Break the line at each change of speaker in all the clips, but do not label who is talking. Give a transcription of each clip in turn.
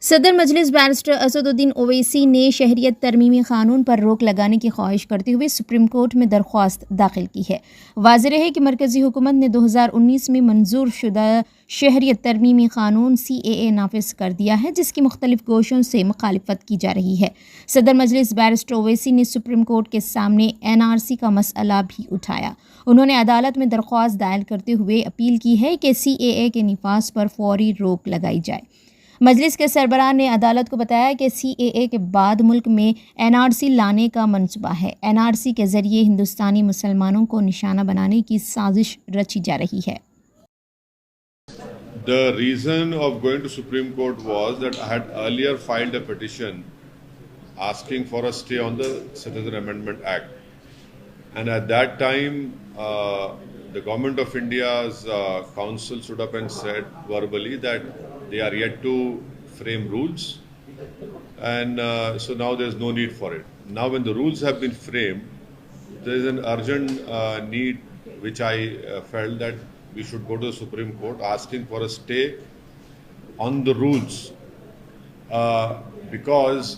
सदर मजलिस बैरिस्टर असदुद्दीन ओवैसी ने शहरियत तरमीमी कानून पर रोक लगाने की ख्वाहिश करते हुए सुप्रीम कोर्ट में दरख्वास्त दाखिल की है। वाज़ेह है कि मरकज़ी हुकूमत ने 2019 में मंजूर शुदा शहरियत तरमीमी कानून CAA नाफिज कर दिया है, जिसकी मुख्तलिफ गोशों से मुखालिफत की जा रही है। सदर मजलिस बैरिस्टर ओवैसी ने सुप्रीम कोर्ट के सामने NRC का मसला भी उठाया। उन्होंने अदालत में दरख्वास्त दायर करते हुए अपील की है कि CAA के निफाज पर फौरी रोक लगाई जाए। मजलिस के सरबराह ने अदालत को बताया कि CAA के बाद मुल्क में NRC लाने का मंसूबा है। NRC के जरिए हिंदुस्तानी मुसलमानों को निशाना बनाने की साजिश रची जा रही है।
The reason of going to Supreme Court was that I had earlier filed a petition asking for a stay on the Citizen Amendment Act. And at that time, the Government of India's council stood up and said verbally that they are yet to frame rules. And so now there's no need for it. Now when the rules have been framed, there is an urgent need which I felt that we should go to the Supreme Court asking for a stay on the rules. Because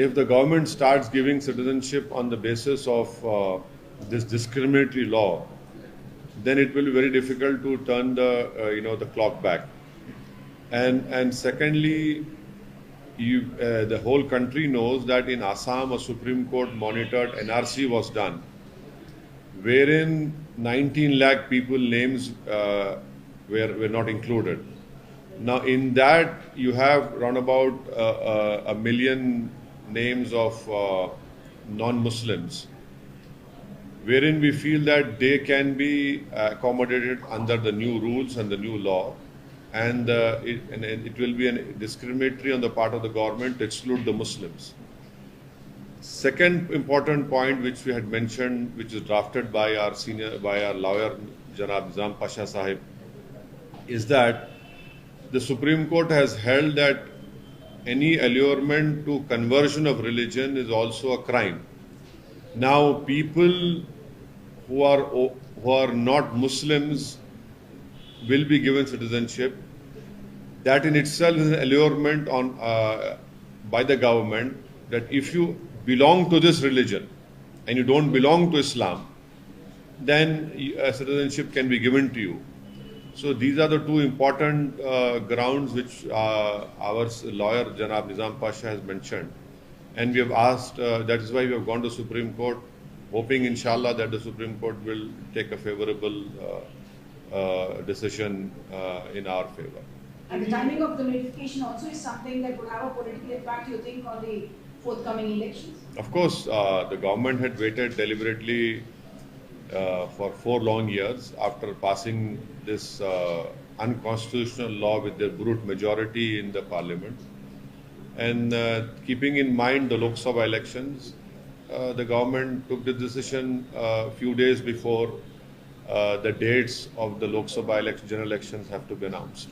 if the government starts giving citizenship on the basis of this discriminatory law, then it will be very difficult to turn the clock back. And secondly, the whole country knows that in Assam a Supreme Court monitored NRC was done, wherein 19 lakh people names were not included. Now in that you have around about a million names of non-Muslims, wherein we feel that they can be accommodated under the new rules and the new law, and it will be discriminatory on the part of the government to exclude the Muslims. Second important point which we had mentioned, which is drafted by our lawyer Janab Nizam Pasha Sahib, is that the Supreme Court has held that any allurement to conversion of religion is also a crime. Now people who are not Muslims will be given citizenship. That in itself is an allurement on by the government that if you belong to this religion and you don't belong to Islam, then citizenship can be given to you. So these are the two important grounds which our lawyer Janab Nizam Pasha has mentioned, and we have asked. That is why we have gone to Supreme Court, hoping inshallah that the Supreme Court will take a favorable decision in our favor.
And the timing of the notification also is something that would have a political impact, you think, on the forthcoming elections?
Of course, the government had waited deliberately for 4 long years after passing this unconstitutional law with their brute majority in the parliament. And keeping in mind the Lok Sabha elections, the government took the decision a few days before the dates of the Lok Sabha general elections have to be announced.